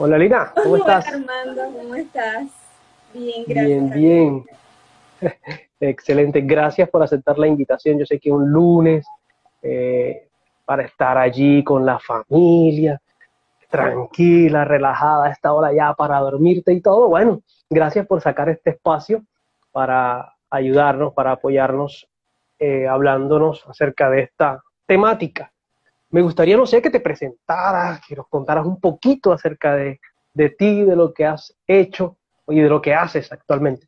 Hola Lina, ¿cómo Hola estás? Armando, ¿cómo estás? Bien, Bien, gracias a Dios. bien, excelente. Gracias por aceptar la invitación. Yo sé que un lunes para estar allí con la familia, tranquila, relajada, a esta hora ya para dormirte y todo. Bueno, gracias por sacar este espacio para ayudarnos, para apoyarnos, hablándonos acerca de esta temática. Me gustaría, no sé, que te presentaras, que nos contaras un poquito acerca de ti, de lo que has hecho y de lo que haces actualmente.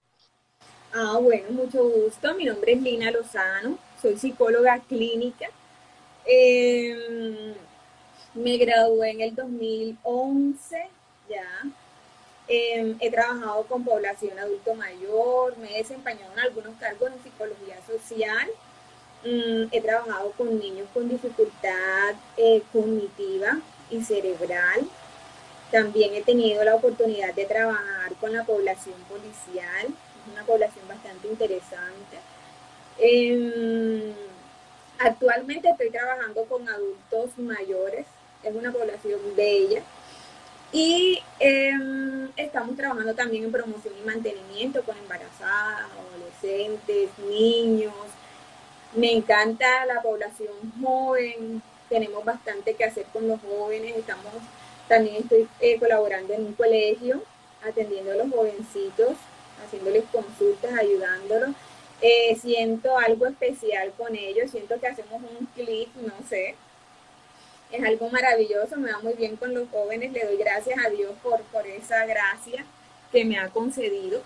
Bueno, mucho gusto. Mi nombre es Lina Lozano, soy psicóloga clínica. Eh, Me gradué en el 2011 ya. He trabajado con población adulto mayor, me he desempeñado en algunos cargos en psicología social. He trabajado con niños con dificultad cognitiva y cerebral. También he tenido la oportunidad de trabajar con la población policial, es una población bastante interesante. Eh, Actualmente estoy trabajando con adultos mayores, es una población bella. Y estamos trabajando también en promoción y mantenimiento con embarazadas, adolescentes, niños. Me encanta la población joven, tenemos bastante que hacer con los jóvenes, también estoy colaborando en un colegio, atendiendo a los jovencitos, haciéndoles consultas, ayudándolos. Siento algo especial con ellos, siento que hacemos un clic, no sé, es algo maravilloso, me va muy bien con los jóvenes, le doy gracias a Dios por esa gracia que me ha concedido.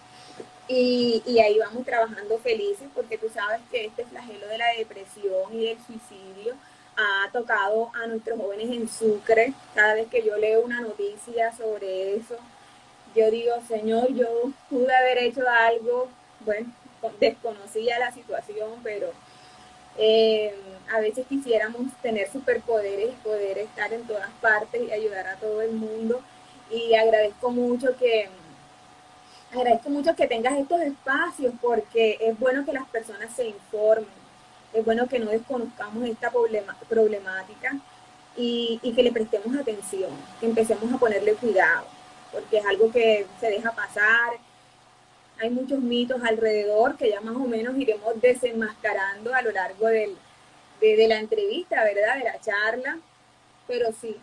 Y ahí vamos trabajando felices porque tú sabes que este flagelo de la depresión y del suicidio ha tocado a nuestros jóvenes en Sucre. Cada vez que yo leo una noticia sobre eso, yo digo, Señor, yo pude haber hecho algo, bueno, desconocía la situación, pero eh, a veces quisiéramos tener superpoderes y poder estar en todas partes y ayudar a todo el mundo. Y agradezco mucho que tengas estos espacios porque es bueno que las personas se informen, es bueno que no desconozcamos esta problemática y que le prestemos atención, que empecemos a ponerle cuidado, porque es algo que se deja pasar. Hay muchos mitos alrededor que ya más o menos iremos desenmascarando a lo largo de la entrevista, ¿verdad? De la charla, pero sí,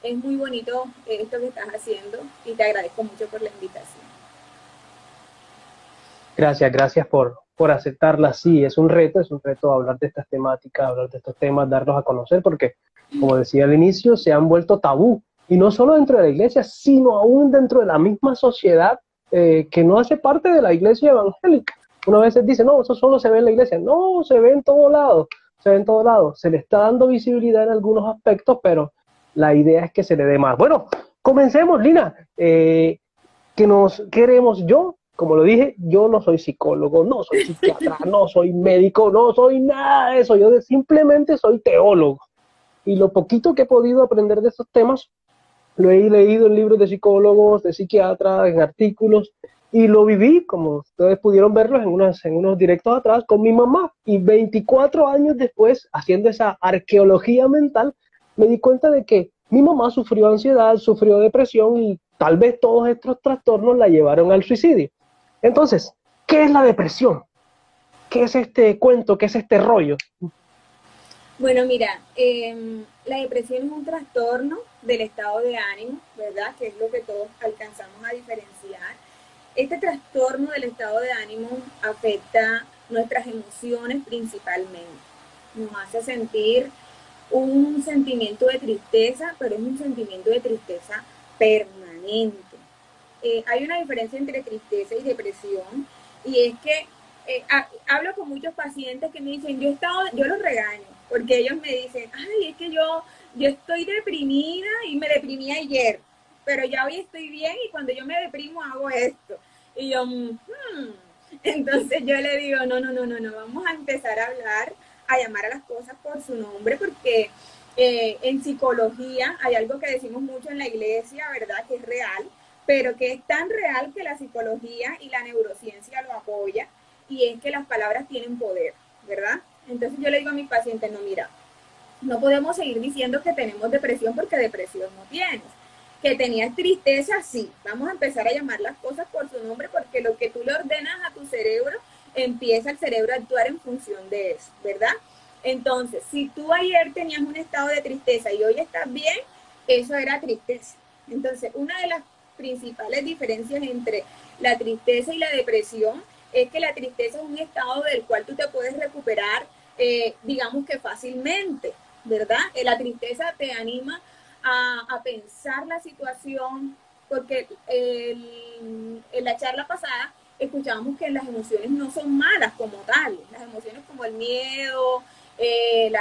es muy bonito esto que estás haciendo y te agradezco mucho por la invitación. Gracias, gracias por aceptarla. Sí, es un reto hablar de estas temáticas, hablar de estos temas, darlos a conocer, porque, como decía al inicio, se han vuelto tabú, y no solo dentro de la iglesia, sino aún dentro de la misma sociedad que no hace parte de la iglesia evangélica. Una vez dice, no, eso solo se ve en la iglesia. No, se ve en todo lado, se ve en todo lado. Se le está dando visibilidad en algunos aspectos, pero la idea es que se le dé más. Bueno, comencemos, Lina. Que nos queremos yo, como lo dije, yo no soy psicólogo, no soy psiquiatra, no soy médico, no soy nada de eso, simplemente soy teólogo. Y lo poquito que he podido aprender de estos temas, lo he leído en libros de psicólogos, de psiquiatras, en artículos, y lo viví, como ustedes pudieron verlos en unos directos atrás, con mi mamá. Y 24 años después, haciendo esa arqueología mental, me di cuenta de que mi mamá sufrió ansiedad, sufrió depresión y tal vez todos estos trastornos la llevaron al suicidio. Entonces, ¿qué es la depresión? ¿Qué es este cuento? ¿Qué es este rollo? Bueno, mira, la depresión es un trastorno del estado de ánimo, ¿verdad? Que es lo que todos alcanzamos a diferenciar. Este trastorno del estado de ánimo afecta nuestras emociones principalmente. Nos hace sentir un sentimiento de tristeza, pero es un sentimiento de tristeza permanente. Hay una diferencia entre tristeza y depresión, y es que hablo con muchos pacientes que me dicen, yo los regaño, porque ellos me dicen, ay, es que yo estoy deprimida y me deprimí ayer, pero ya hoy estoy bien y cuando yo me deprimo hago esto. Y yo, entonces yo le digo, no, no, no, no, no, vamos a empezar a hablar, a llamar a las cosas por su nombre, porque en psicología hay algo que decimos mucho en la iglesia, ¿verdad? Que es real, pero que es tan real que la psicología y la neurociencia lo apoya, y es que las palabras tienen poder, ¿verdad? Entonces yo le digo a mis pacientes, no, mira, no podemos seguir diciendo que tenemos depresión porque depresión no tienes. Que tenías tristeza, sí. Vamos a empezar a llamar las cosas por su nombre, porque lo que tú le ordenas a tu cerebro, empieza el cerebro a actuar en función de eso, ¿verdad? Entonces, si tú ayer tenías un estado de tristeza y hoy estás bien, eso era tristeza. Entonces, una de las principales diferencias entre la tristeza y la depresión es que la tristeza es un estado del cual tú te puedes recuperar, digamos que fácilmente, ¿verdad? La tristeza te anima a pensar la situación, porque en la charla pasada escuchábamos que las emociones no son malas como tal, las emociones como el miedo, el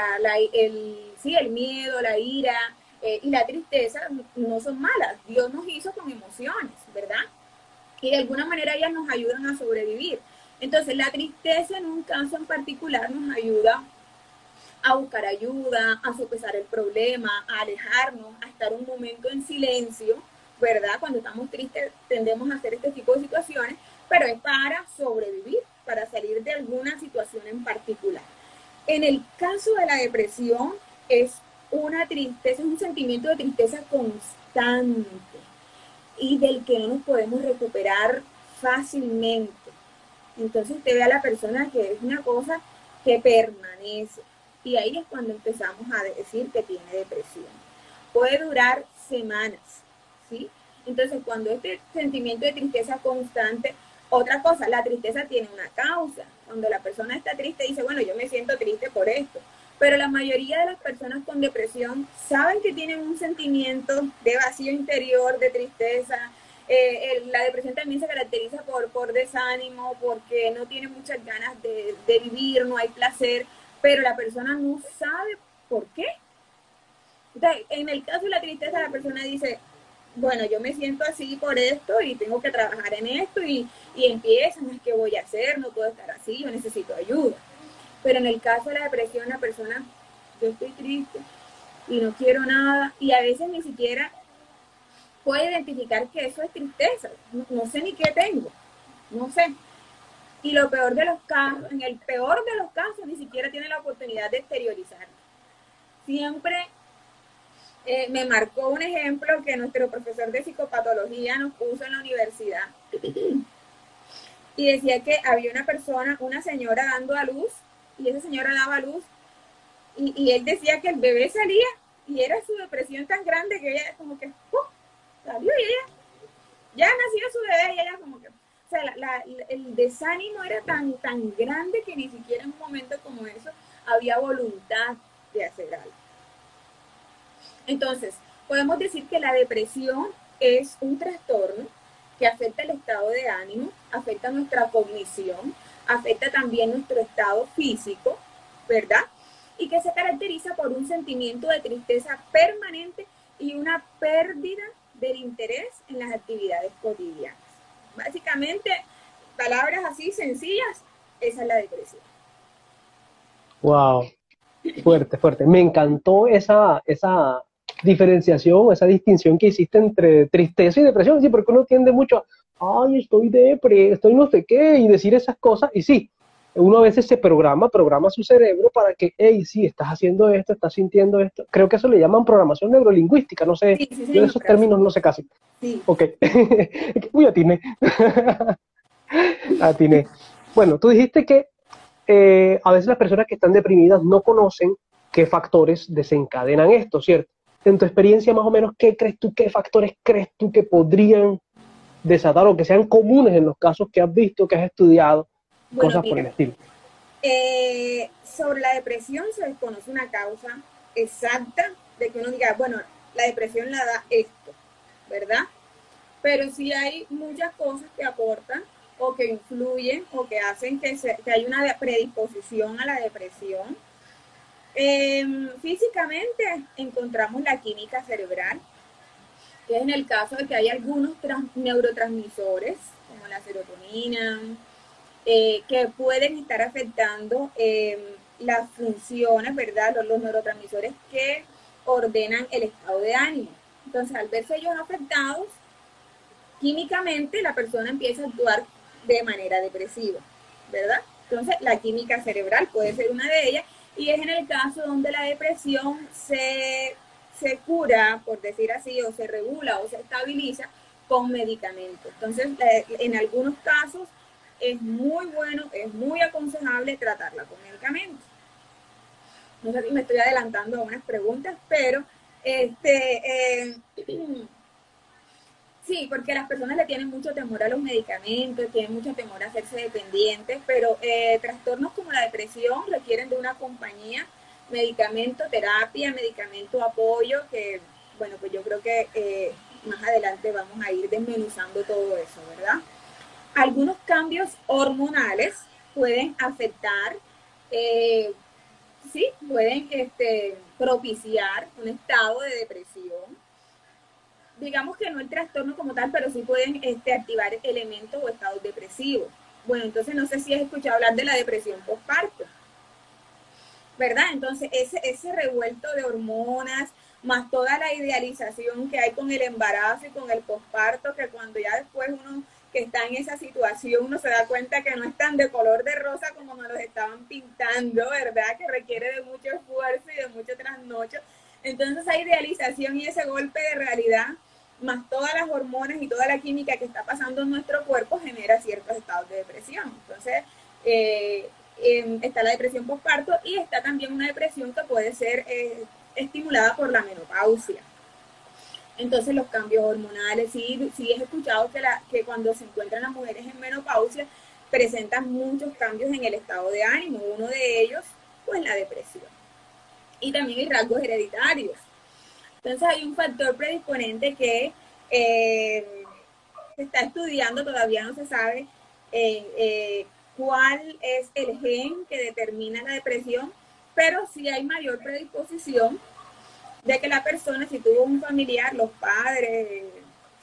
miedo, la ira y la tristeza no son malas. Dios nos hizo con emociones, ¿verdad? Y de alguna manera ellas nos ayudan a sobrevivir. Entonces, la tristeza en un caso en particular nos ayuda a buscar ayuda, a sopesar el problema, a alejarnos, a estar un momento en silencio, ¿verdad? Cuando estamos tristes tendemos a hacer este tipo de situaciones, pero es para sobrevivir, para salir de alguna situación en particular. En el caso de la depresión, es una tristeza, es un sentimiento de tristeza constante y del que no nos podemos recuperar fácilmente. Entonces usted ve a la persona que es una cosa que permanece. Y ahí es cuando empezamos a decir que tiene depresión. Puede durar semanas, ¿sí? Entonces, cuando este sentimiento de tristeza constante, otra cosa, la tristeza tiene una causa. Cuando la persona está triste, dice, bueno, yo me siento triste por esto. Pero la mayoría de las personas con depresión saben que tienen un sentimiento de vacío interior, de tristeza. La depresión también se caracteriza por desánimo, porque no tiene muchas ganas de vivir, no hay placer, pero la persona no sabe por qué. Entonces, en el caso de la tristeza, la persona dice, bueno, yo me siento así por esto y tengo que trabajar en esto y empiezan, ¿qué voy a hacer? No puedo estar así, yo necesito ayuda. Pero en el caso de la depresión, la persona, yo estoy triste y no quiero nada, y a veces ni siquiera puede identificar que eso es tristeza, no sé ni qué tengo, no sé. Y lo peor de los casos, en el peor de los casos, ni siquiera tiene la oportunidad de exteriorizarlo. Siempre me marcó un ejemplo que nuestro profesor de psicopatología nos puso en la universidad. Y decía que había una persona, una señora dando a luz, y esa señora daba a luz, y él decía que el bebé salía, y era su depresión tan grande que ella como que salió y ella ya nació su bebé y ella como que, o sea, el desánimo era tan grande que ni siquiera en un momento como eso había voluntad de hacer algo. Entonces, podemos decir que la depresión es un trastorno que afecta el estado de ánimo, afecta nuestra cognición, afecta también nuestro estado físico, ¿verdad? Y que se caracteriza por un sentimiento de tristeza permanente y una pérdida del interés en las actividades cotidianas. Básicamente, palabras así sencillas, esa es la depresión. Wow, fuerte, fuerte. Me encantó esa diferenciación, esa distinción que hiciste entre tristeza y depresión. Sí, porque uno tiende mucho a, ay, estoy depre, estoy no sé qué, y decir esas cosas. Y sí, uno a veces se programa su cerebro para que, hey, sí, estás haciendo esto, estás sintiendo esto. Creo que eso le llaman programación neurolingüística, no sé, Sí, sí, yo de señor. esos términos no sé casi. Sí. Ok, uy, atiné, atiné. Bueno, tú dijiste que a veces las personas que están deprimidas no conocen qué factores desencadenan esto, ¿cierto? En tu experiencia, más o menos, ¿qué crees tú, qué factores crees tú que podrían desatar o que sean comunes en los casos que has visto, que has estudiado, Bueno, cosas por mira, el estilo? sobre la depresión se desconoce una causa exacta de que uno diga, bueno, la depresión la da esto, ¿verdad? Pero sí hay muchas cosas que aportan o que influyen o que hacen que haya una predisposición a la depresión. Físicamente encontramos la química cerebral, que es en el caso de que hay algunos neurotransmisores, como la serotonina, que pueden estar afectando las funciones, ¿verdad? Los neurotransmisores que ordenan el estado de ánimo. Entonces, al verse ellos afectados, químicamente la persona empieza a actuar de manera depresiva, ¿verdad? Entonces, la química cerebral puede ser una de ellas y es en el caso donde la depresión se cura, por decir así, o se regula o se estabiliza con medicamentos. Entonces, en algunos casos es muy bueno, es muy aconsejable tratarla con medicamentos. No sé si me estoy adelantando a unas preguntas, pero sí, porque las personas le tienen mucho temor a los medicamentos, tienen mucho temor a hacerse dependientes, pero trastornos como la depresión requieren de una compañía, medicamento, terapia, medicamento, apoyo, que bueno, pues yo creo que más adelante vamos a ir desmenuzando todo eso, ¿verdad? Algunos cambios hormonales pueden afectar, eh, sí, pueden propiciar un estado de depresión. Digamos que no el trastorno como tal, pero sí pueden activar elementos o estados depresivos. Bueno, entonces no sé si has escuchado hablar de la depresión postparto, ¿verdad? Entonces ese revuelto de hormonas, más toda la idealización que hay con el embarazo y con el posparto, que cuando ya después uno que está en esa situación, uno se da cuenta que no es tan de color de rosa como nos los estaban pintando, ¿verdad? Que requiere de mucho esfuerzo y de mucho trasnocho. Entonces esa idealización y ese golpe de realidad, más todas las hormonas y toda la química que está pasando en nuestro cuerpo, genera ciertos estados de depresión. Entonces, está la depresión postparto y está también una depresión que puede ser estimulada por la menopausia. Entonces los cambios hormonales, sí, sí he escuchado que cuando se encuentran las mujeres en menopausia presentan muchos cambios en el estado de ánimo, uno de ellos pues la depresión. Y también hay rasgos hereditarios. Entonces hay un factor predisponente que se está estudiando, todavía no se sabe cuál es el gen que determina la depresión, pero sí hay mayor predisposición de que la persona, si tuvo un familiar, los padres,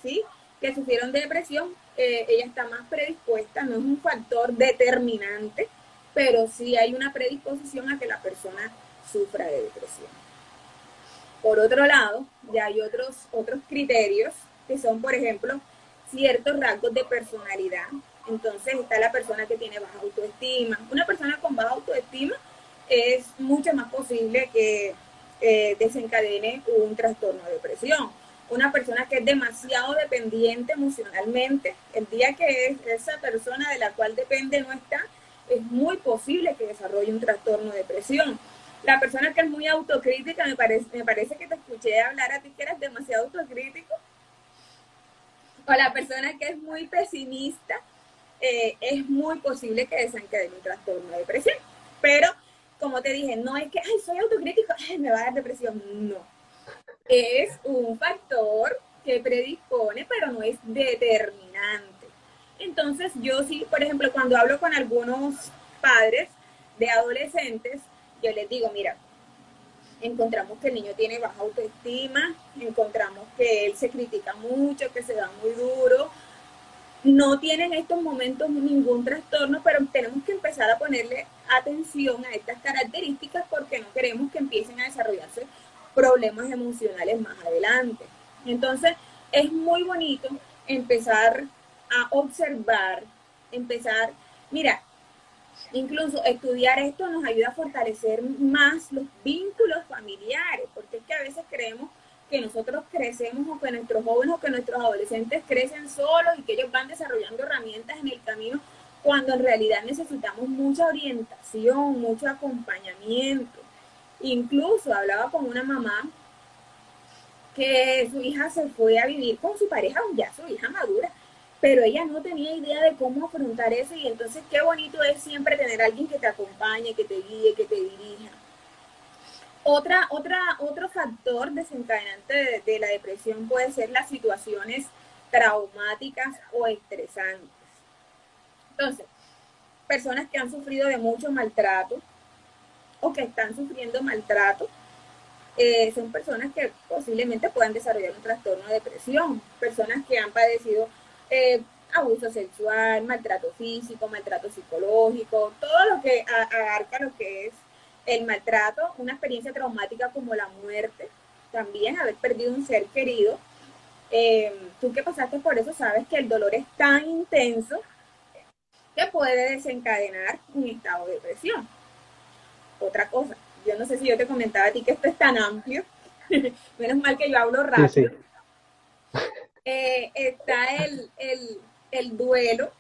¿sí?, que sufrieron de depresión, ella está más predispuesta, no es un factor determinante, pero sí hay una predisposición a que la persona sufra de depresión. Por otro lado, ya hay otros criterios que son, por ejemplo, ciertos rasgos de personalidad. Entonces está la persona que tiene baja autoestima. Una persona con baja autoestima es mucho más posible que desencadene un trastorno de depresión. Una persona que es demasiado dependiente emocionalmente, el día que esa persona de la cual depende no está, es muy posible que desarrolle un trastorno de depresión. La persona que es muy autocrítica, me parece que te escuché hablar a ti que eras demasiado autocrítico, o la persona que es muy pesimista, es muy posible que desencadene un trastorno de depresión. Pero, como te dije, no es que, ay, soy autocrítico, ay, me va a dar depresión, no. Es un factor que predispone, pero no es determinante. Entonces, yo sí, por ejemplo, cuando hablo con algunos padres de adolescentes, yo les digo, mira, encontramos que el niño tiene baja autoestima, encontramos que él se critica mucho, que se da muy duro, no tiene en estos momentos ningún trastorno, pero tenemos que empezar a ponerle atención a estas características porque no queremos que empiecen a desarrollarse problemas emocionales más adelante. Entonces, es muy bonito empezar a observar, mira, incluso estudiar esto nos ayuda a fortalecer más los vínculos familiares, porque es que a veces creemos que nosotros crecemos o que nuestros jóvenes o que nuestros adolescentes crecen solos y que ellos van desarrollando herramientas en el camino, cuando en realidad necesitamos mucha orientación, mucho acompañamiento. Incluso hablaba con una mamá que su hija se fue a vivir con su pareja, ya su hija madura, pero ella no tenía idea de cómo afrontar eso, y entonces qué bonito es siempre tener a alguien que te acompañe, que te guíe, que te dirija. Otro factor desencadenante de la depresión puede ser las situaciones traumáticas o estresantes. Entonces, personas que han sufrido de mucho maltrato o que están sufriendo maltrato, son personas que posiblemente puedan desarrollar un trastorno de depresión. Personas que han padecido abuso sexual, maltrato físico, maltrato psicológico, todo lo que abarca lo que es el maltrato, una experiencia traumática como la muerte, también haber perdido un ser querido. Tú que pasaste por eso sabes que el dolor es tan intenso que puede desencadenar un estado de depresión. Otra cosa, yo no sé si yo te comentaba a ti que esto es tan amplio, Menos mal que yo hablo Sí, sí. rápido. Está el duelo.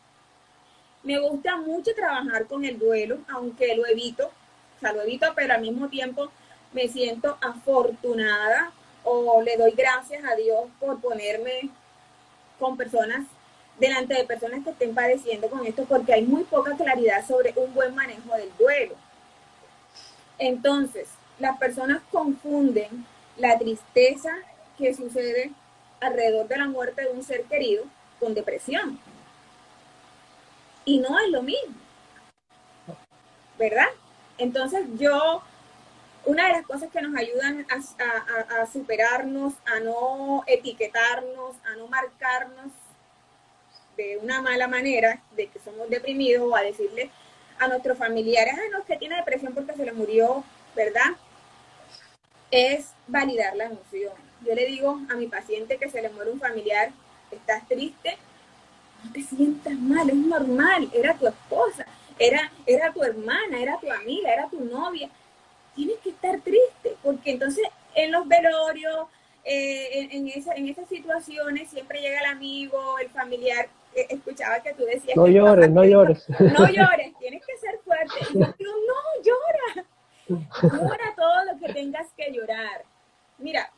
Me gusta mucho trabajar con el duelo, aunque lo evito, o sea, lo evito, pero al mismo tiempo me siento afortunada o le doy gracias a Dios por ponerme con personas, delante de personas que estén padeciendo con esto, porque hay muy poca claridad sobre un buen manejo del duelo. Entonces, las personas confunden la tristeza que sucede alrededor de la muerte de un ser querido con depresión. Y no es lo mismo, ¿verdad? Entonces una de las cosas que nos ayudan a superarnos, a no etiquetarnos, a no marcarnos de una mala manera, de que somos deprimidos, o a decirle a nuestros familiares, ah, no, que tiene depresión porque se le murió, ¿verdad? Es validar la emoción. Yo le digo a mi paciente que se le muere un familiar, estás triste, no te sientas mal, es normal, era tu esposa, era tu hermana, era tu amiga, era tu novia. Tienes que estar triste, porque entonces en los velorios, en esas situaciones, siempre llega el amigo, el familiar. Escuchaba que tú decías No que llores, estabas no triste. llores. No llores, tienes que ser fuerte. Y yo digo, no, llora todo lo que tengas que llorar. Mira,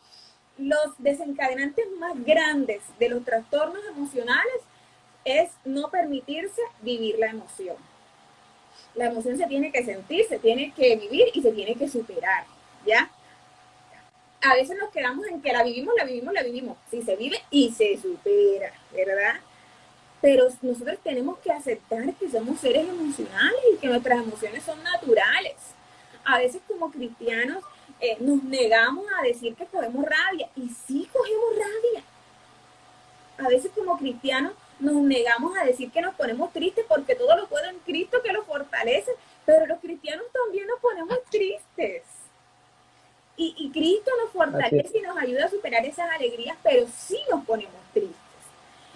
los desencadenantes más grandes de los trastornos emocionales es no permitirse vivir la emoción. La emoción se tiene que sentir, se tiene que vivir y se tiene que superar, ¿ya? A veces nos quedamos en que la vivimos. Sí, se vive y se supera, ¿verdad? Pero nosotros tenemos que aceptar que somos seres emocionales y que nuestras emociones son naturales. A veces como cristianos nos negamos a decir que cogemos rabia, y sí cogemos rabia. A veces como cristianos nos negamos a decir que nos ponemos tristes, porque todo lo puedo en Cristo que lo fortalece, pero los cristianos también nos ponemos tristes. Y Cristo nos Así es. fortalece y nos ayuda a superar esas alegrías, pero sí nos ponemos tristes.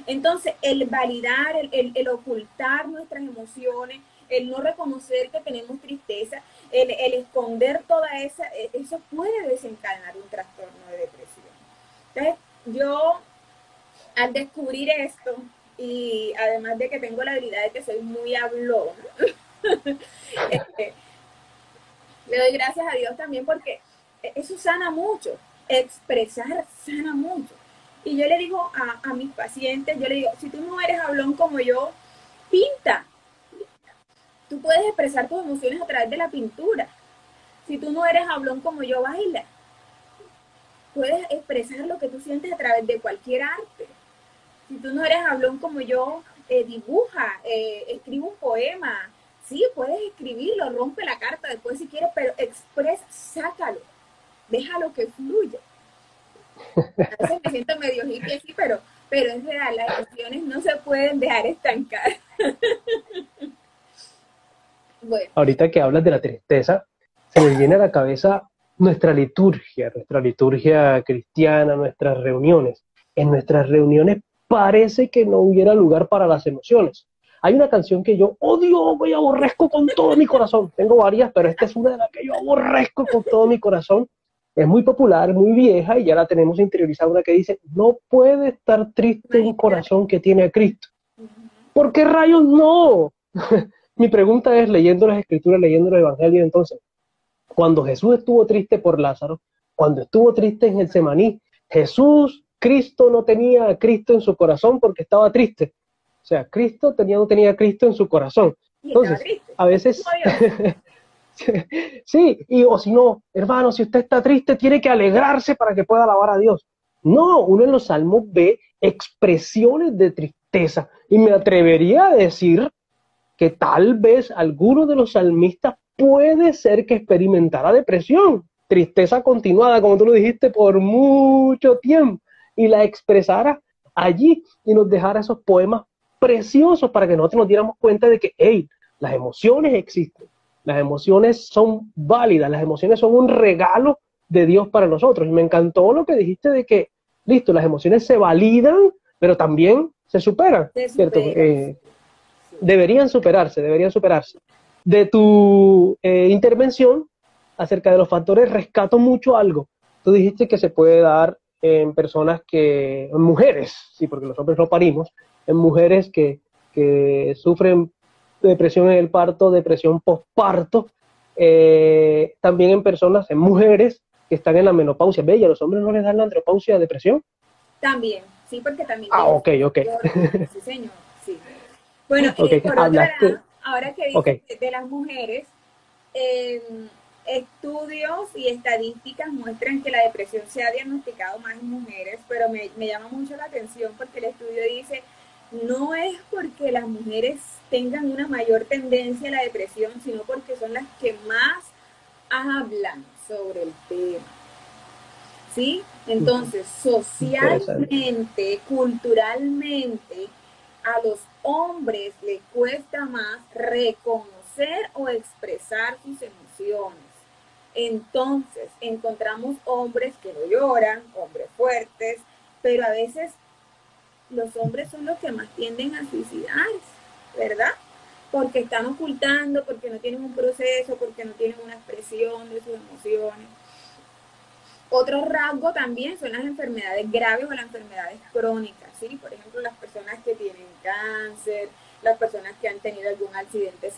Entonces, el validar, el ocultar nuestras emociones, el no reconocer que tenemos tristeza, el esconder toda eso puede desencadenar un trastorno de depresión. Entonces, yo al descubrir esto, y además de que tengo la habilidad de que soy muy hablona, le doy gracias a Dios también, porque eso sana mucho, expresar sana mucho. Y yo le digo a mis pacientes, yo le digo, si tú no eres hablón como yo, pinta. Tú puedes expresar tus emociones a través de la pintura. Si tú no eres hablón como yo, baila. Puedes expresar lo que tú sientes a través de cualquier arte. Si tú no eres hablón como yo, dibuja, escribe un poema. Sí, puedes escribirlo, rompe la carta después si quieres, pero expresa, sácalo, déjalo que fluya. A veces me siento medio hippie así, pero es real, las emociones no se pueden dejar estancar. Bueno. Ahorita que hablas de la tristeza, se me viene a la cabeza nuestra liturgia cristiana, nuestras reuniones. En nuestras reuniones parece que no hubiera lugar para las emociones. Hay una canción que yo odio y aborrezco con todo mi corazón. Tengo varias, pero esta es una de las que yo aborrezco con todo mi corazón. Es muy popular, muy vieja, y ya la tenemos interiorizada, una que dice: no puede estar triste un corazón que tiene a Cristo. ¿Por qué rayos no? Mi pregunta es, leyendo las escrituras, leyendo los evangelios, entonces, cuando Jesús estuvo triste por Lázaro, cuando estuvo triste en Getsemaní, Cristo no tenía a Cristo en su corazón porque estaba triste. O sea, Cristo no tenía a Cristo en su corazón. Y estaba Entonces, triste. a veces, sí, o si no, hermano, si usted está triste, tiene que alegrarse para que pueda alabar a Dios. No, uno en los salmos ve expresiones de tristeza, y me atrevería a decir que tal vez alguno de los salmistas puede ser que experimentara depresión, tristeza continuada, como tú lo dijiste, por mucho tiempo, y la expresara allí y nos dejara esos poemas preciosos para que nosotros nos diéramos cuenta de que, hey, las emociones existen, las emociones son válidas, las emociones son un regalo de Dios para nosotros. Y me encantó lo que dijiste de que, listo, las emociones se validan, pero también se superan, ¿cierto? Deberían superarse, deberían superarse. De tu intervención acerca de los factores, rescato mucho algo, tú dijiste que se puede dar en personas en mujeres, sí, porque los hombres no parimos, en mujeres que sufren depresión en el parto, depresión postparto, también en personas, en mujeres que están en la menopausia. Bella, ¿los hombres no les dan la andropausia, depresión? También, sí, porque también Ah, tiene ok, ok. su hormonas, sí, señor, sí. Bueno, Ok, por otro hablaste, lado, ahora que ok, dices de las mujeres, eh, estudios y estadísticas muestran que la depresión se ha diagnosticado más en mujeres, pero me llama mucho la atención porque el estudio dice, no es porque las mujeres tengan una mayor tendencia a la depresión, sino porque son las que más hablan sobre el tema. ¿Sí? Entonces, interesante. socialmente, culturalmente, a los hombres les cuesta más reconocer o expresar sus emociones. Entonces, encontramos hombres que no lloran, hombres fuertes, pero a veces los hombres son los que más tienden a suicidarse, ¿verdad? Porque están ocultando, porque no tienen un proceso, porque no tienen una expresión de sus emociones. Otro rasgo también son las enfermedades graves o las enfermedades crónicas, ¿sí? Por ejemplo, las personas que tienen cáncer, las personas que han tenido algún accidente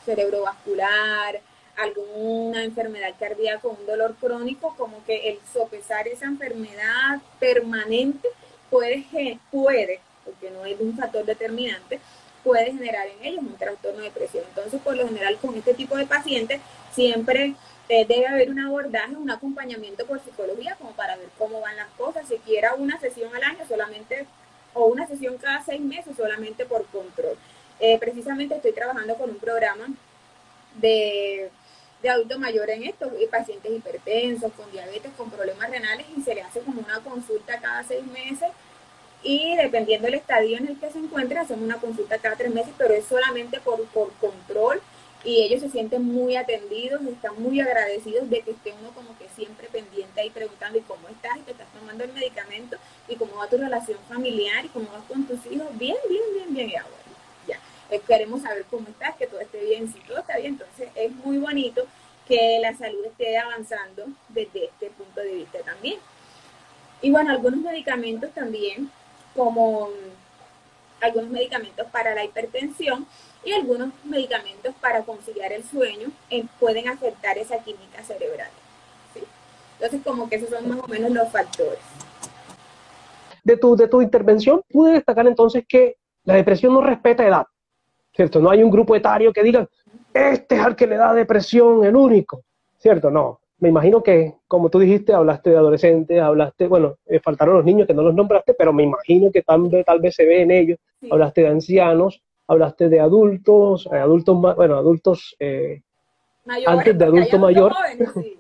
cerebrovascular, alguna enfermedad cardíaca o un dolor crónico, como que el sopesar esa enfermedad permanente puede, porque no es un factor determinante, puede generar en ellos un trastorno de depresión. Entonces, por lo general, con este tipo de pacientes, siempre debe haber un abordaje, un acompañamiento por psicología, como para ver cómo van las cosas, siquiera una sesión al año solamente, o una sesión cada 6 meses solamente por control. Precisamente estoy trabajando con un programa de adultos mayores en esto, y pacientes hipertensos, con diabetes, con problemas renales, y se le hace como una consulta cada 6 meses, y dependiendo del estadio en el que se encuentre, hacemos una consulta cada 3 meses, pero es solamente por control, y ellos se sienten muy atendidos, están muy agradecidos de que esté uno como que siempre pendiente ahí preguntando, ¿y cómo estás? ¿Y te estás tomando el medicamento? ¿Y cómo va tu relación familiar? ¿Y cómo vas con tus hijos? Bien, bien, bien, bien, ya, bueno, ya. Queremos saber cómo estás, que todo esté bien. Si todo está bien, entonces es muy bonito que la salud esté avanzando desde este punto de vista también. Y bueno, algunos medicamentos también, como algunos medicamentos para la hipertensión y algunos medicamentos para conciliar el sueño, pueden afectar esa química cerebral, ¿sí? Entonces, como que esos son más o menos los factores. De tu intervención pude destacar entonces que la depresión no respeta edad, ¿cierto? No hay un grupo etario que diga, este es al que le da depresión, el único, ¿cierto? No. Me imagino que, como tú dijiste, hablaste de adolescentes, hablaste, bueno, faltaron los niños que no los nombraste, pero me imagino que tal vez se ve en ellos. Sí. Hablaste de ancianos, hablaste de adultos, adultos Mayores, antes de porque hay adulto adultos mayor, jóvenes, sí.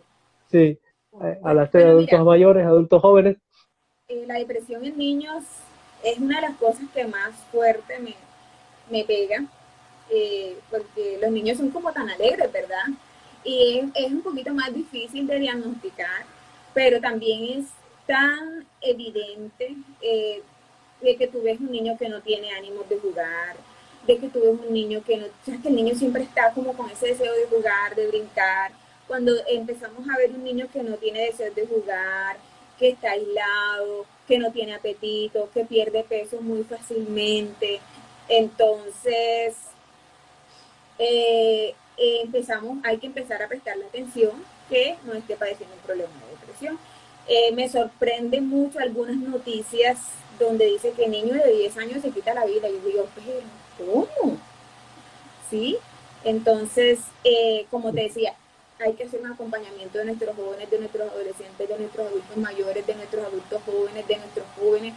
sí, hablaste de Bueno, adultos mira, mayores, adultos jóvenes. la depresión en niños es una de las cosas que más fuerte me pega, porque los niños son como tan alegres, ¿verdad? Y es un poquito más difícil de diagnosticar, pero también es tan evidente, de que tú ves un niño que no tiene ánimos de jugar, de que tú ves un niño que no, sabes que el niño siempre está como con ese deseo de jugar, de brincar. Cuando empezamos a ver un niño que no tiene deseo de jugar, que está aislado, que no tiene apetito, que pierde peso muy fácilmente, entonces hay que empezar a prestarle atención que no esté padeciendo un problema de depresión. Me sorprende mucho algunas noticias donde dice que niño de 10 años se quita la vida. Yo digo, pero ¿cómo? ¿Sí? Entonces, como te decía, hay que hacer un acompañamiento de nuestros jóvenes, de nuestros adolescentes, de nuestros adultos mayores, de nuestros adultos jóvenes, de nuestros jóvenes.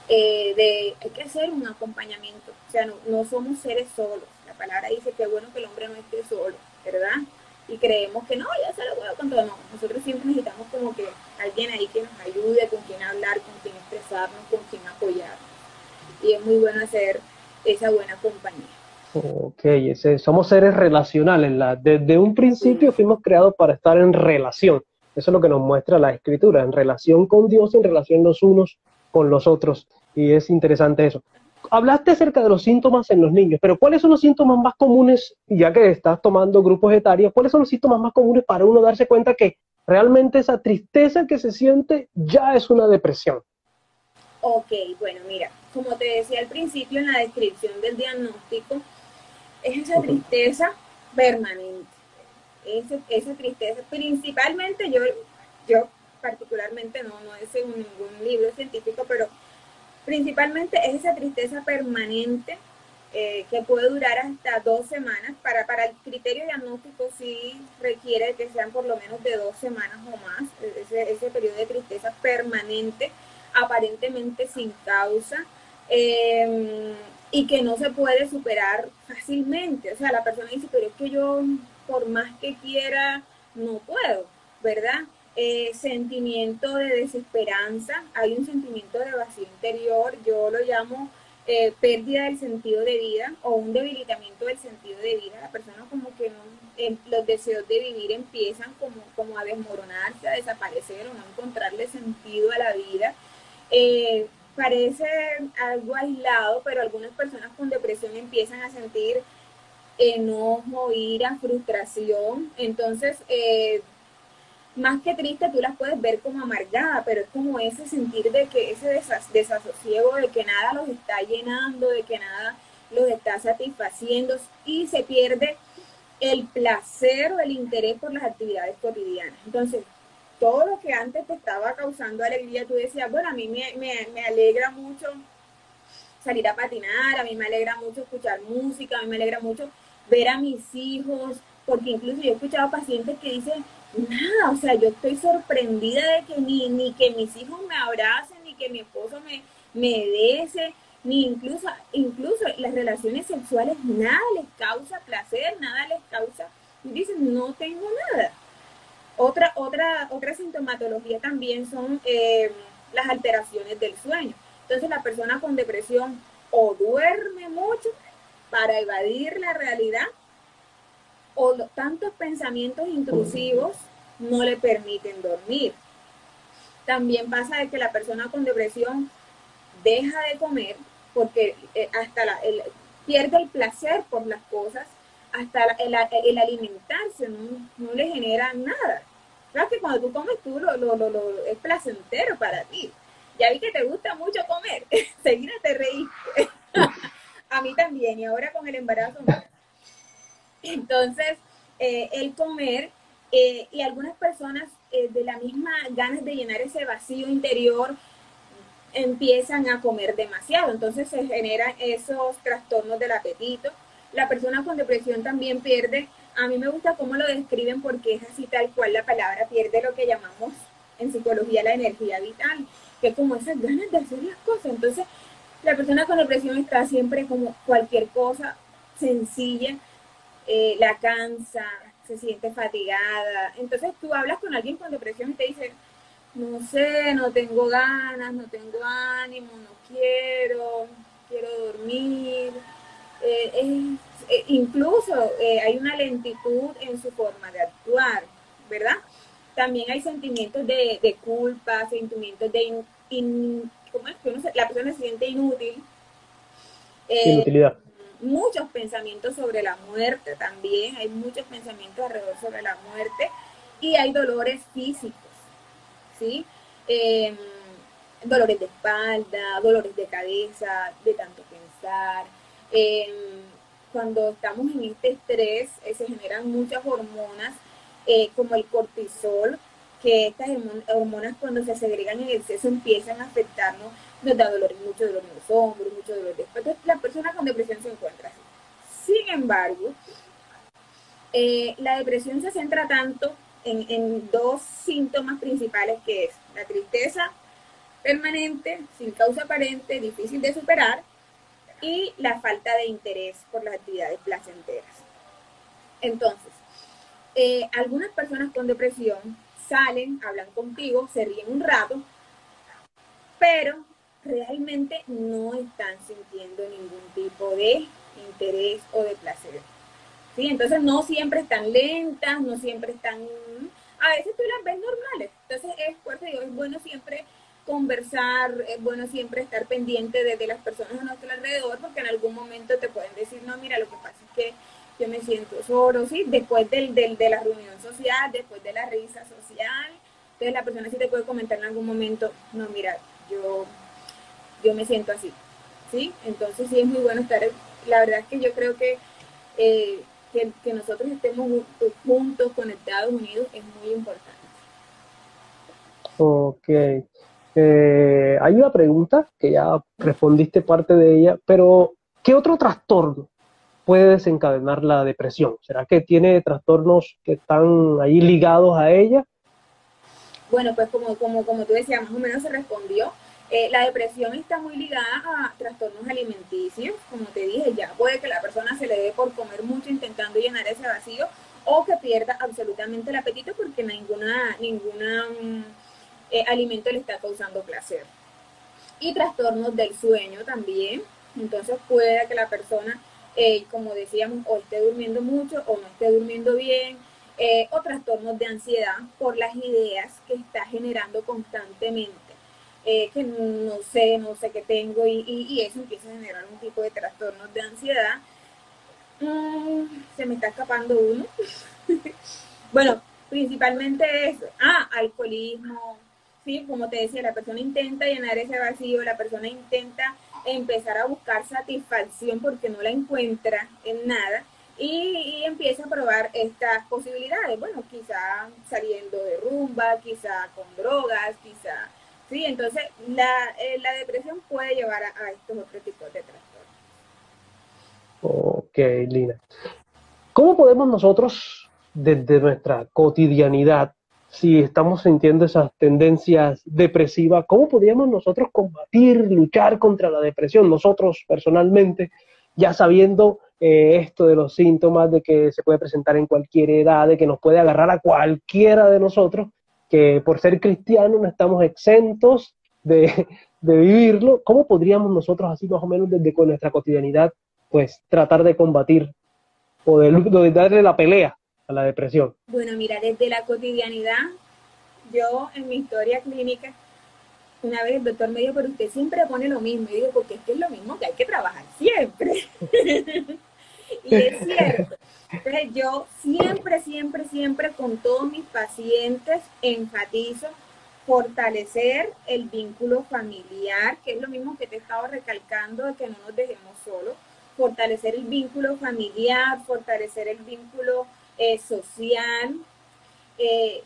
Hay que hacer un acompañamiento. O sea, no somos seres solos. La palabra dice que es bueno que el hombre no esté solo, ¿verdad? Y creemos que no, ya se lo puedo con todo. No, nosotros siempre necesitamos como que alguien ahí que nos ayude, con quien hablar, con quien expresarnos, con quien apoyar. Y es muy bueno hacer esa buena compañía. Ok, somos seres relacionales. Desde un principio fuimos creados para estar en relación. Eso es lo que nos muestra la escritura, en relación con Dios, en relación los unos con los otros. Y es interesante eso. Hablaste acerca de los síntomas en los niños, pero ¿cuáles son los síntomas más comunes, ya que estás tomando grupos etarios, cuáles son los síntomas más comunes para uno darse cuenta que realmente esa tristeza que se siente ya es una depresión. Ok, bueno, mira, como te decía al principio en la descripción del diagnóstico, es esa tristeza permanente. Esa tristeza, principalmente yo particularmente no es según ningún libro científico, pero principalmente es esa tristeza permanente que puede durar hasta 2 semanas. Para el criterio diagnóstico sí requiere que sean por lo menos de 2 semanas o más, ese periodo de tristeza permanente, aparentemente sin causa, y que no se puede superar fácilmente. O sea, la persona dice, pero es que yo por más que quiera no puedo, ¿verdad? Sentimiento de desesperanza, hay un sentimiento de vacío interior, yo lo llamo pérdida del sentido de vida o un debilitamiento del sentido de vida. La persona como que no, los deseos de vivir empiezan como a desmoronarse, a desaparecer o no encontrarle sentido a la vida. Parece algo aislado, pero algunas personas con depresión empiezan a sentir enojo, ira, frustración. Entonces, más que triste, tú las puedes ver como amargada, pero es como ese sentir de que ese desasosiego, de que nada los está llenando, de que nada los está satisfaciendo y se pierde el placer o el interés por las actividades cotidianas. Entonces, todo lo que antes te estaba causando alegría, tú decías, bueno, a mí me alegra mucho salir a patinar, a mí me alegra mucho escuchar música, a mí me alegra mucho ver a mis hijos, porque incluso yo he escuchado pacientes que dicen, nada, o sea, yo estoy sorprendida de que ni que mis hijos me abracen, ni que mi esposo me bese, ni incluso las relaciones sexuales, nada les causa placer, nada les causa, y dicen, no tengo nada. Otra sintomatología también son las alteraciones del sueño. Entonces la persona con depresión o duerme mucho para evadir la realidad o tantos pensamientos intrusivos no le permiten dormir. También pasa de que la persona con depresión deja de comer porque pierde el placer por las cosas, hasta el alimentarse no le genera nada. Claro que cuando tú comes tú es placentero para ti. Ya vi que te gusta mucho comer, seguida te reí. A mí también, y ahora con el embarazo más. Entonces, el comer, y algunas personas de la misma ganas de llenar ese vacío interior, empiezan a comer demasiado, entonces se generan esos trastornos del apetito. La persona con depresión también pierde, a mí me gusta cómo lo describen porque es así tal cual la palabra, pierde lo que llamamos en psicología la energía vital, que es como esas ganas de hacer las cosas. Entonces la persona con depresión está siempre como cualquier cosa sencilla, la cansa, se siente fatigada. Entonces tú hablas con alguien con depresión y te dice, no sé, no tengo ganas, no tengo ánimo, no quiero dormir. Incluso hay una lentitud en su forma de actuar, ¿verdad? También hay sentimientos de culpa, sentimientos ¿cómo es? La persona se siente inútil. Eh, Inutilidad. Muchos pensamientos sobre la muerte también, hay muchos pensamientos alrededor sobre la muerte y hay dolores físicos. ¿Sí? Eh, Dolores de espalda, dolores de cabeza, de tanto pensar. Cuando estamos en este estrés, se generan muchas hormonas, como el cortisol, que estas hormonas cuando se segregan en exceso empiezan a afectarnos, nos da mucho dolor en los hombros, mucho dolor de espalda. Entonces, la persona con depresión se encuentra así. Sin embargo, la depresión se centra tanto en dos síntomas principales, que es la tristeza permanente, sin causa aparente, difícil de superar, y la falta de interés por las actividades placenteras. Entonces, algunas personas con depresión salen, hablan contigo, se ríen un rato, pero realmente no están sintiendo ningún tipo de interés o de placer. ¿Sí? Entonces no siempre están lentas, no siempre están, a veces tú las ves normales. Entonces es bueno siempre conversar, es bueno siempre estar pendiente de las personas a nuestro alrededor, porque en algún momento te pueden decir, no, mira, lo que pasa es que yo me siento solo, ¿sí? Después de la reunión social, después de la risa social, entonces la persona sí te puede comentar en algún momento, no, mira, yo me siento así, ¿sí? Entonces sí es muy bueno estar, la verdad es que yo creo eh, que nosotros estemos juntos, conectados, unidos, es muy importante. Ok. Hay una pregunta que ya respondiste parte de ella, pero ¿qué otro trastorno puede desencadenar la depresión? ¿Será que tiene trastornos que están ahí ligados a ella? Bueno, pues como tú decías, más o menos se respondió. La depresión está muy ligada a trastornos alimenticios, como te dije, ya puede que la persona se le dé por comer mucho intentando llenar ese vacío o que pierda absolutamente el apetito porque ninguna alimento le está causando placer. Y trastornos del sueño también, entonces puede que la persona, como decíamos, o esté durmiendo mucho o no esté durmiendo bien, o trastornos de ansiedad por las ideas que está generando constantemente, que no sé qué tengo y eso empieza a generar un tipo de trastornos de ansiedad. Se me está escapando uno. Bueno, principalmente eso. Alcoholismo. Sí, como te decía, la persona intenta llenar ese vacío, la persona intenta empezar a buscar satisfacción porque no la encuentra en nada y empieza a probar estas posibilidades. Bueno, quizá saliendo de rumba, quizá con drogas, quizá. Sí, entonces la depresión puede llevar a estos otros tipos de trastornos. Ok, Lina. ¿Cómo podemos nosotros, desde nuestra cotidianidad, si estamos sintiendo esas tendencias depresivas, cómo podríamos nosotros combatir, luchar contra la depresión, nosotros personalmente, ya sabiendo esto de los síntomas, de que se puede presentar en cualquier edad, de que nos puede agarrar a cualquiera de nosotros, que por ser cristianos no estamos exentos de vivirlo? ¿Cómo podríamos nosotros, así más o menos desde con nuestra cotidianidad, pues tratar de combatir de darle la pelea a la depresión? Bueno, mira, desde la cotidianidad, yo en mi historia clínica, una vez el doctor me dijo, pero usted siempre pone lo mismo. Y digo, porque es que es lo mismo que hay que trabajar siempre. Y es cierto. Entonces yo siempre con todos mis pacientes enfatizo fortalecer el vínculo familiar, que es lo mismo que te he estado recalcando, de que no nos dejemos solos, fortalecer el vínculo familiar, fortalecer el vínculo social. eh,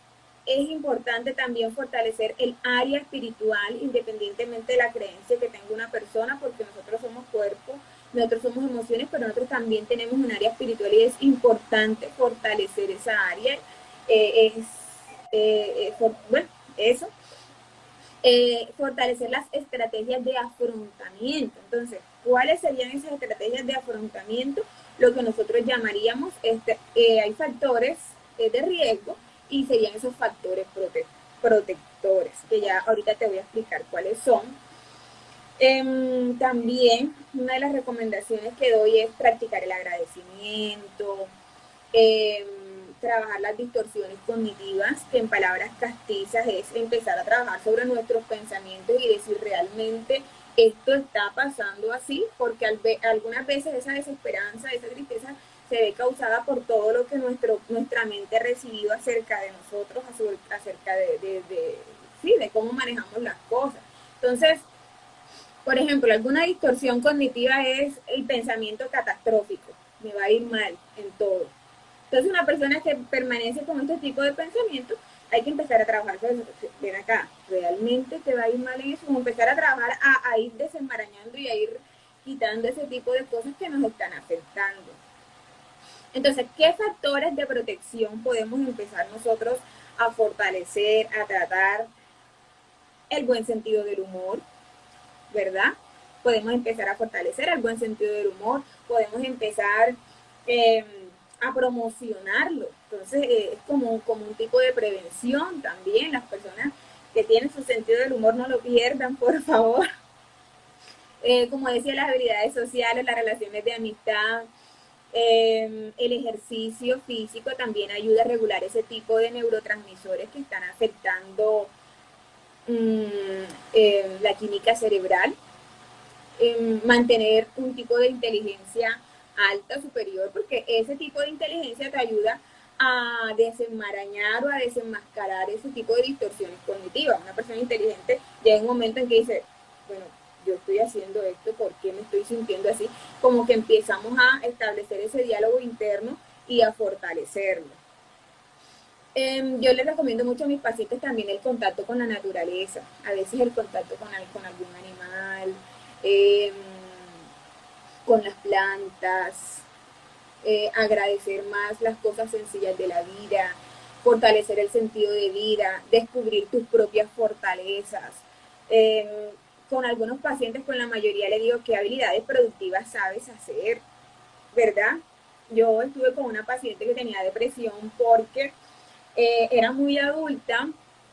es importante también fortalecer el área espiritual, independientemente de la creencia que tenga una persona, porque nosotros somos cuerpo, nosotros somos emociones, pero nosotros también tenemos un área espiritual y es importante fortalecer esa área. Bueno, eso. Fortalecer las estrategias de afrontamiento. Entonces, ¿cuáles serían esas estrategias de afrontamiento? Lo que nosotros llamaríamos, hay factores de riesgo y serían esos factores protectores, que ya ahorita te voy a explicar cuáles son. También una de las recomendaciones que doy es practicar el agradecimiento, eh, trabajar las distorsiones cognitivas, que en palabras castizas es empezar a trabajar sobre nuestros pensamientos y decir realmente esto está pasando así, porque algunas veces esa desesperanza, esa tristeza se ve causada por todo lo que nuestra mente ha recibido acerca de nosotros, acerca sí, de cómo manejamos las cosas. Entonces, por ejemplo, alguna distorsión cognitiva es el pensamiento catastrófico, me va a ir mal en todo. Entonces, una persona que permanece con este tipo de pensamiento, hay que empezar a trabajar sobre eso. Ven acá, realmente te va a ir mal en eso, como empezar a trabajar, a ir desenmarañando y a ir quitando ese tipo de cosas que nos están afectando. Entonces, ¿qué factores de protección podemos empezar nosotros a fortalecer, a tratar? El buen sentido del humor, ¿verdad? Podemos empezar a fortalecer el buen sentido del humor, podemos empezar eh, a promocionarlo. Entonces, es como un tipo de prevención también. Las personas que tienen su sentido del humor no lo pierdan, por favor. Como decía, las habilidades sociales, las relaciones de amistad, el ejercicio físico también ayuda a regular ese tipo de neurotransmisores que están afectando la química cerebral. Mantener un tipo de inteligencia alta, superior, porque ese tipo de inteligencia te ayuda a desenmarañar o a desenmascarar ese tipo de distorsiones cognitivas. Una persona inteligente llega un momento en que dice, bueno, yo estoy haciendo esto, ¿por qué me estoy sintiendo así? Como que empezamos a establecer ese diálogo interno y a fortalecerlo. Yo les recomiendo mucho a mis pacientes también el contacto con la naturaleza, a veces el contacto con algún animal, eh, con las plantas, agradecer más las cosas sencillas de la vida, fortalecer el sentido de vida, descubrir tus propias fortalezas. Con algunos pacientes, con la mayoría, le digo qué habilidades productivas sabes hacer, ¿verdad? Yo estuve con una paciente que tenía depresión porque era muy adulta,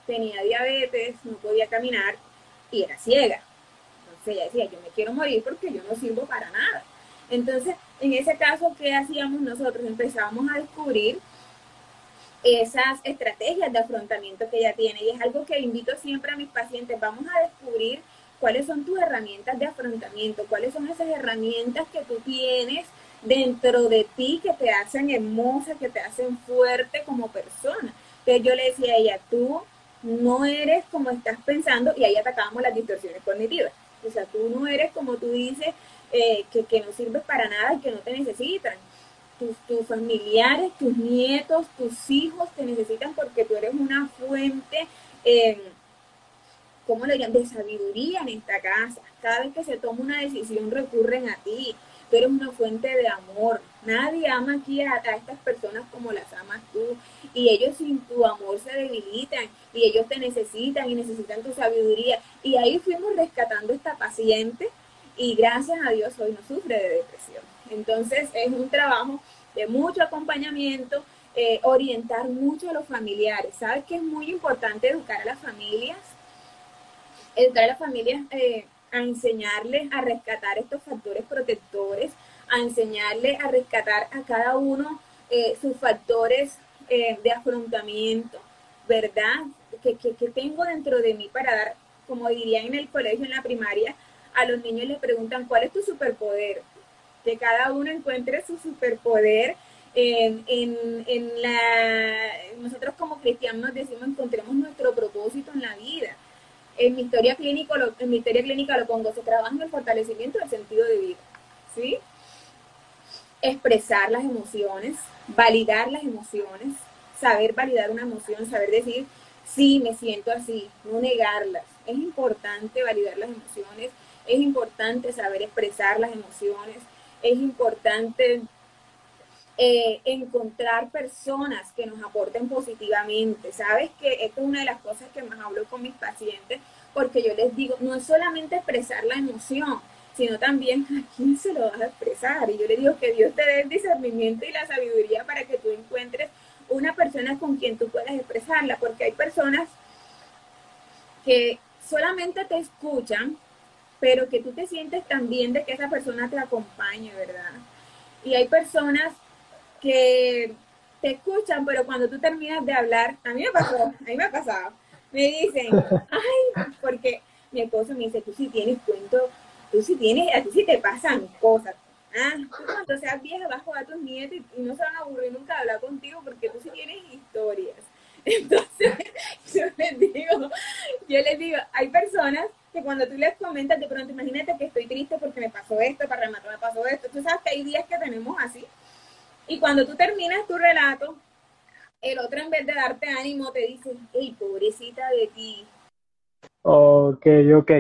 tenía diabetes, no podía caminar y era ciega. Entonces ella decía, yo me quiero morir porque yo no sirvo para nada. Entonces, en ese caso, ¿qué hacíamos nosotros? Empezábamos a descubrir esas estrategias de afrontamiento que ella tiene. Y es algo que invito siempre a mis pacientes. Vamos a descubrir cuáles son tus herramientas de afrontamiento, cuáles son esas herramientas que tú tienes dentro de ti que te hacen hermosa, que te hacen fuerte como persona. Entonces yo le decía a ella, tú no eres como estás pensando, y ahí atacábamos las distorsiones cognitivas. O sea, tú no eres como tú dices, que no sirves para nada y que no te necesitan. Tus familiares, tus nietos, tus hijos te necesitan porque tú eres una fuente, ¿cómo le llaman? De sabiduría en esta casa. Cada vez que se toma una decisión recurren a ti. Tú eres una fuente de amor. Nadie ama aquí a estas personas como las amas tú. Y ellos sin tu amor se debilitan. Y ellos te necesitan y necesitan tu sabiduría. Y ahí fuimos rescatando a esta paciente. Y gracias a Dios hoy no sufre de depresión. Entonces es un trabajo de mucho acompañamiento, orientar mucho a los familiares. ¿Sabes que es muy importante educar a las familias? Educar a las familias a enseñarles a rescatar estos factores protectores, a enseñarles a rescatar a cada uno sus factores de afrontamiento, ¿verdad? Que tengo dentro de mí para dar, como dirían en el colegio, en la primaria, a los niños les preguntan, ¿cuál es tu superpoder? Que cada uno encuentre su superpoder. Nosotros como cristianos decimos, encontremos nuestro propósito en la vida. En mi historia clínica lo pongo, se trabaja en el fortalecimiento del sentido de vida, ¿sí? Expresar las emociones, validar las emociones, saber validar una emoción, saber decir, sí, me siento así, no negarlas. Es importante validar las emociones, es importante saber expresar las emociones, es importante encontrar personas que nos aporten positivamente. Sabes que esto es una de las cosas que más hablo con mis pacientes, porque yo les digo, no es solamente expresar la emoción, sino también a quién se lo vas a expresar. Y yo les digo que Dios te dé el discernimiento y la sabiduría para que tú encuentres una persona con quien tú puedas expresarla, porque hay personas que solamente te escuchan, pero que tú te sientes tan bien de que esa persona te acompañe, ¿verdad? Y hay personas que te escuchan, pero cuando tú terminas de hablar, a mí me pasó, a mí me ha pasado, me dicen, ay, porque mi esposo me dice, tú sí tienes cuento, tú sí tienes, a ti sí te pasan cosas. Ah, tú cuando seas vieja vas a jugar a tus nietos y no se van a aburrir nunca de hablar contigo porque tú sí tienes historias. Entonces, yo les digo, hay personas que cuando tú les comentas de pronto, imagínate que estoy triste porque me pasó esto, para rematar me pasó esto. Tú sabes que hay días que tenemos así. Y cuando tú terminas tu relato, el otro en vez de darte ánimo te dice, hey, pobrecita de ti. Ok, ok.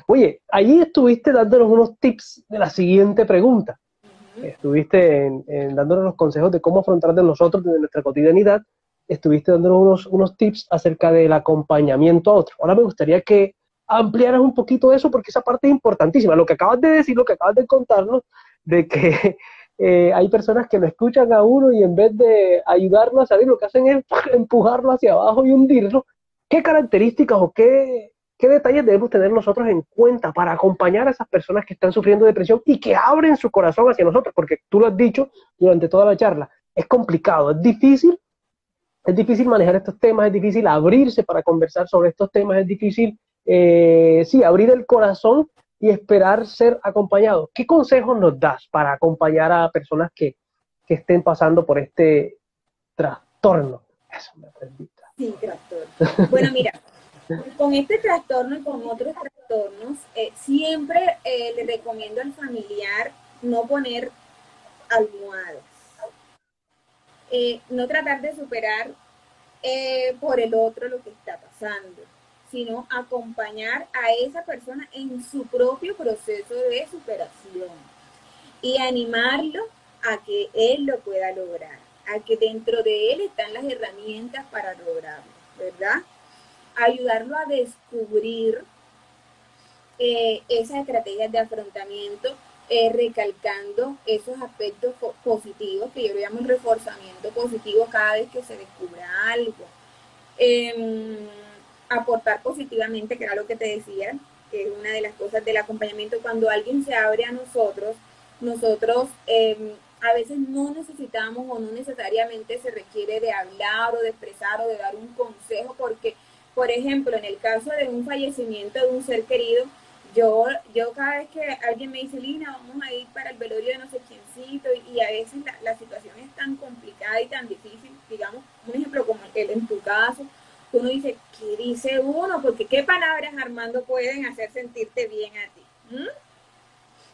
Oye, allí estuviste dándonos unos tips de la siguiente pregunta. Uh-huh. Estuviste dándonos los consejos de cómo afrontar de nosotros, de nuestra cotidianidad. Estuviste dándonos unos tips acerca del acompañamiento a otros. Ahora me gustaría que ampliaras un poquito eso porque esa parte es importantísima. Lo que acabas de decir, lo que acabas de contarnos, de que hay personas que lo escuchan a uno y en vez de ayudarlo a salir, lo que hacen es empujarlo hacia abajo y hundirlo. ¿Qué características o qué detalles debemos tener nosotros en cuenta para acompañar a esas personas que están sufriendo depresión y que abren su corazón hacia nosotros? Porque tú lo has dicho durante toda la charla, es complicado, es difícil manejar estos temas, es difícil abrirse para conversar sobre estos temas, es difícil, sí, abrir el corazón, y esperar ser acompañados. ¿Qué consejos nos das para acompañar a personas que estén pasando por este trastorno? Eso me aprendí. Sí, trastorno. Bueno, mira, con este trastorno y con otros trastornos, siempre le recomiendo al familiar no poner almohadas, no tratar de superar por el otro lo que está pasando, sino acompañar a esa persona en su propio proceso de superación y animarlo a que él lo pueda lograr, a que dentro de él están las herramientas para lograrlo, ¿verdad? Ayudarlo a descubrir esas estrategias de afrontamiento, recalcando esos aspectos positivos, que yo lo llamo el reforzamiento positivo cada vez que se descubra algo. Aportar positivamente, que era lo que te decía, que es una de las cosas del acompañamiento. Cuando alguien se abre a nosotros a veces no necesitamos o no necesariamente se requiere de hablar o de expresar o de dar un consejo, porque, por ejemplo, en el caso de un fallecimiento de un ser querido, yo cada vez que alguien me dice, Lina, vamos a ir para el velorio de no sé quiéncito, y a veces la situación es tan complicada y tan difícil, digamos, un ejemplo como el en tu caso, uno dice, ¿qué dice uno? Porque ¿qué palabras, Armando, pueden hacer sentirte bien a ti?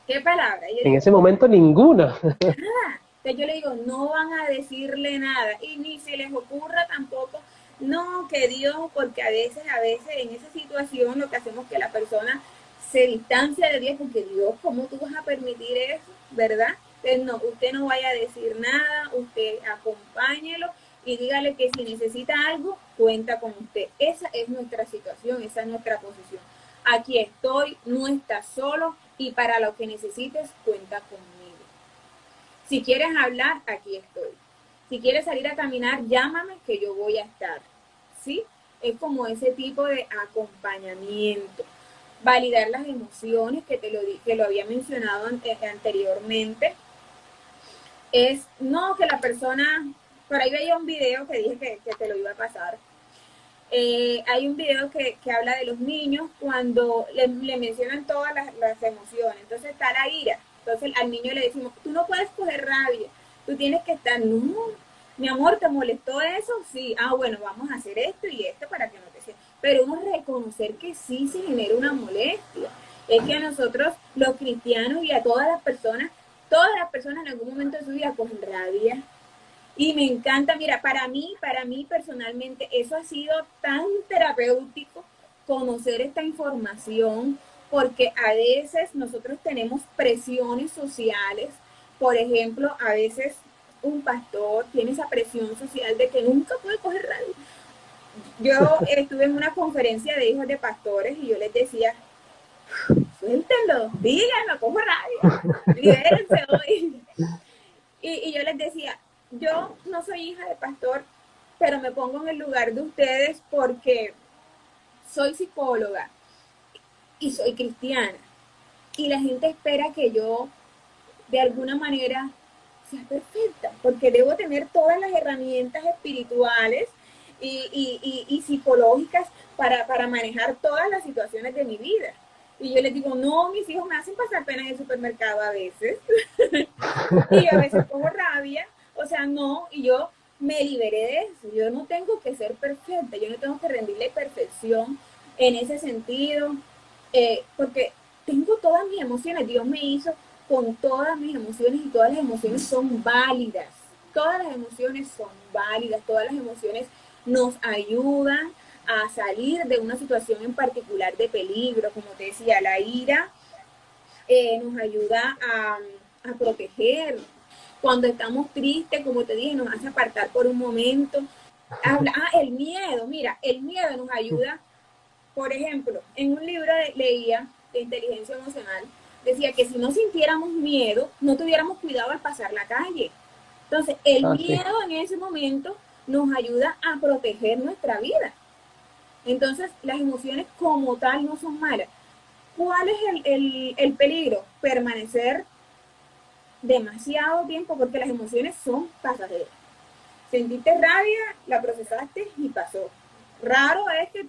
¿Qué palabras? En ese momento ninguna. Nada. Entonces yo le digo, no van a decirle nada y ni se les ocurra tampoco, no, que Dios, porque a veces en esa situación lo que hacemos es que la persona se distancia de Dios, porque Dios, ¿cómo tú vas a permitir eso? ¿Verdad? Entonces no, usted no vaya a decir nada, usted acompáñelo y dígale que si necesita algo, cuenta con usted. Esa es nuestra situación, esa es nuestra posición. Aquí estoy, no estás solo y para lo que necesites, cuenta conmigo. Si quieres hablar, aquí estoy. Si quieres salir a caminar, llámame que yo voy a estar. ¿Sí? Es como ese tipo de acompañamiento. Validar las emociones, que lo había mencionado anteriormente. Es no que la persona, por ahí veía un video que dije que te lo iba a pasar. Hay un video que habla de los niños cuando le mencionan todas las emociones. Entonces está la ira. Entonces al niño le decimos, tú no puedes coger rabia, tú tienes que estar, no, mi amor, ¿te molestó eso? Sí, bueno, vamos a hacer esto y esto para que no te sientas. Pero uno reconocer que sí se genera una molestia. Es que a nosotros, los cristianos y a todas las personas en algún momento de su vida cogen rabia. Y me encanta, mira, para mí personalmente, eso ha sido tan terapéutico, conocer esta información, porque a veces nosotros tenemos presiones sociales. Por ejemplo, a veces un pastor tiene esa presión social de que nunca puede coger radio. Yo estuve en una conferencia de hijos de pastores y yo les decía, suéltenlo, díganlo, cojo radio, libérense hoy. Y yo les decía, yo no soy hija de pastor, pero me pongo en el lugar de ustedes porque soy psicóloga y soy cristiana. Y la gente espera que yo, de alguna manera, sea perfecta, porque debo tener todas las herramientas espirituales y psicológicas para manejar todas las situaciones de mi vida. Y yo les digo, no, mis hijos me hacen pasar pena en el supermercado a veces. Y a veces pongo rabia, o sea, no, y yo me liberé de eso. Yo no tengo que ser perfecta, yo no tengo que rendirle perfección en ese sentido, porque tengo todas mis emociones. Dios me hizo con todas mis emociones y todas las emociones son válidas. Todas las emociones son válidas, todas las emociones nos ayudan a salir de una situación en particular de peligro. Como te decía, la ira nos ayuda a proteger. Cuando estamos tristes, como te dije, nos hace apartar por un momento. El miedo, mira, el miedo nos ayuda. Por ejemplo, en un libro leía de inteligencia emocional, decía que si no sintiéramos miedo, no tuviéramos cuidado al pasar la calle. Entonces, el miedo en ese momento nos ayuda a proteger nuestra vida. Entonces, las emociones como tal no son malas. ¿Cuál es el peligro? Permanecer demasiado tiempo, porque las emociones son pasajeras. Sentiste rabia, la procesaste y pasó. Raro es que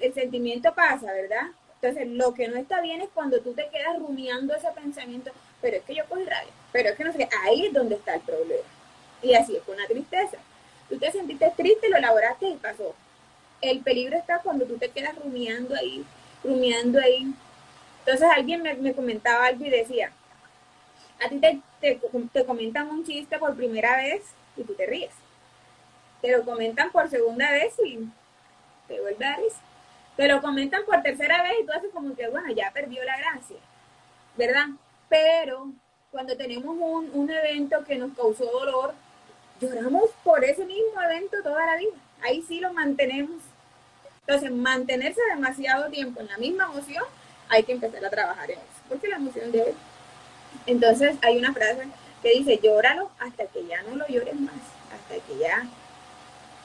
el sentimiento pasa, ¿verdad? Entonces, lo que no está bien es cuando tú te quedas rumiando ese pensamiento, pero es que yo cogí rabia, pero es que no sé qué, ahí es donde está el problema. Y así es con la tristeza. Tú te sentiste triste, lo elaboraste y pasó. El peligro está cuando tú te quedas rumiando ahí, rumiando ahí. Entonces alguien me comentaba algo y decía, a ti te comentan un chiste por primera vez y tú te ríes. Te lo comentan por segunda vez y te vuelve a risa. Te lo comentan por tercera vez y tú haces como que, bueno, ya perdió la gracia, ¿verdad? Pero cuando tenemos un evento que nos causó dolor, lloramos por ese mismo evento toda la vida. Ahí sí lo mantenemos. Entonces, mantenerse demasiado tiempo en la misma emoción, hay que empezar a trabajar en eso, porque la emoción debe. Entonces, hay una frase que dice, llóralo hasta que ya no lo llores más, hasta que ya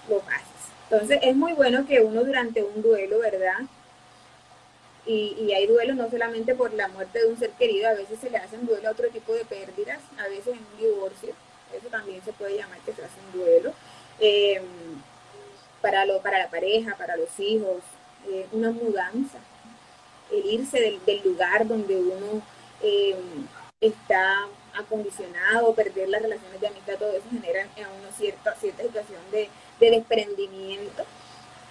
lo pases. Entonces, es muy bueno que uno durante un duelo, ¿verdad? Y hay duelos no solamente por la muerte de un ser querido, a veces se le hacen duelo a otro tipo de pérdidas, a veces en un divorcio, eso también se puede llamar que se hace un duelo. Para la pareja, para los hijos, una mudanza, el irse del lugar donde uno está acondicionado, perder las relaciones de amistad, todo eso genera en uno cierta situación de desprendimiento.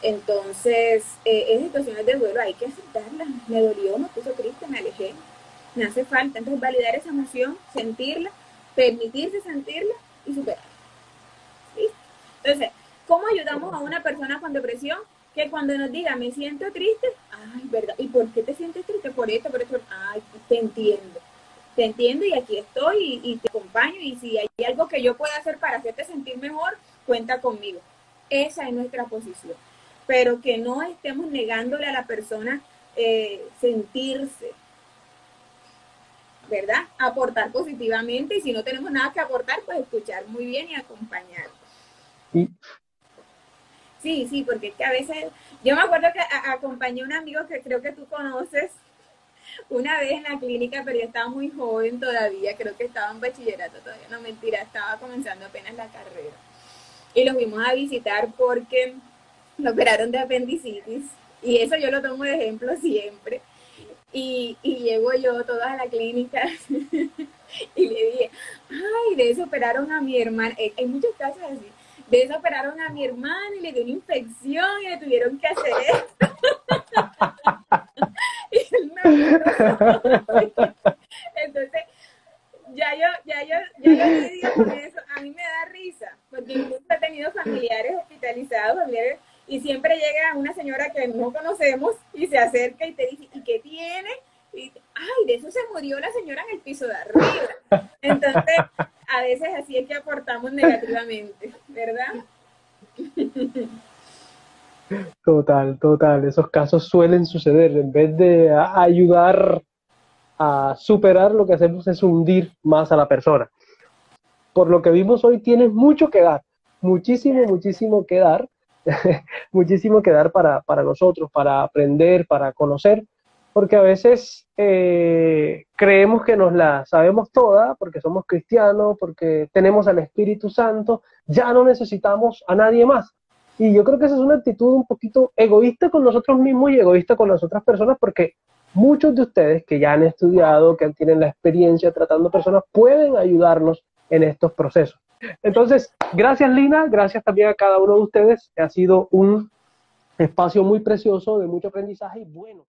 Entonces, esas situaciones de duelo hay que aceptarlas. Me dolió, me puso triste, me alejé, me hace falta. Entonces, validar esa emoción, sentirla, permitirse sentirla y superarla. ¿Sí? Entonces, ¿cómo ayudamos a una persona con depresión? Que cuando nos diga, me siento triste, ay, ¿verdad? ¿Y por qué te sientes triste? Por esto, ay, te entiendo y aquí estoy y te acompaño y si hay algo que yo pueda hacer para hacerte sentir mejor, cuenta conmigo. Esa es nuestra posición. Pero que no estemos negándole a la persona sentirse, ¿verdad? Aportar positivamente y si no tenemos nada que aportar, pues escuchar muy bien y acompañar. Sí, porque es que a veces, yo me acuerdo que acompañé a un amigo que creo que tú conoces una vez en la clínica, pero yo estaba muy joven todavía, creo que estaba en bachillerato todavía, no mentira, estaba comenzando apenas la carrera. Y los fuimos a visitar porque lo operaron de apendicitis y eso yo lo tomo de ejemplo siempre. Y llego yo toda a la clínica y le dije, ay, de eso operaron a mi hermana, hay muchos casos así, de eso operaron a mi hermana y le dio una infección y le tuvieron que hacer esto. Y él me miró. Entonces, ya yo lidio con eso, a mí me da risa, porque incluso he tenido familiares hospitalizados, familiares, y siempre llega una señora que no conocemos y se acerca y te dice, ¿y qué tiene? Y, ay, de eso se murió la señora en el piso de arriba. Entonces, a veces así es que aportamos negativamente, ¿verdad? Total, esos casos suelen suceder. En vez de ayudar a superar, lo que hacemos es hundir más a la persona. Por lo que vimos hoy, tienes mucho que dar, muchísimo que dar, muchísimo que dar para nosotros, para aprender, para conocer, porque a veces creemos que nos la sabemos toda, porque somos cristianos, porque tenemos al Espíritu Santo, ya no necesitamos a nadie más. Y yo creo que esa es una actitud un poquito egoísta con nosotros mismos y egoísta con las otras personas, porque muchos de ustedes que ya han estudiado, que tienen la experiencia tratando personas, pueden ayudarnos en estos procesos. Entonces, gracias Lina, gracias también a cada uno de ustedes. Ha sido un espacio muy precioso, de mucho aprendizaje y bueno.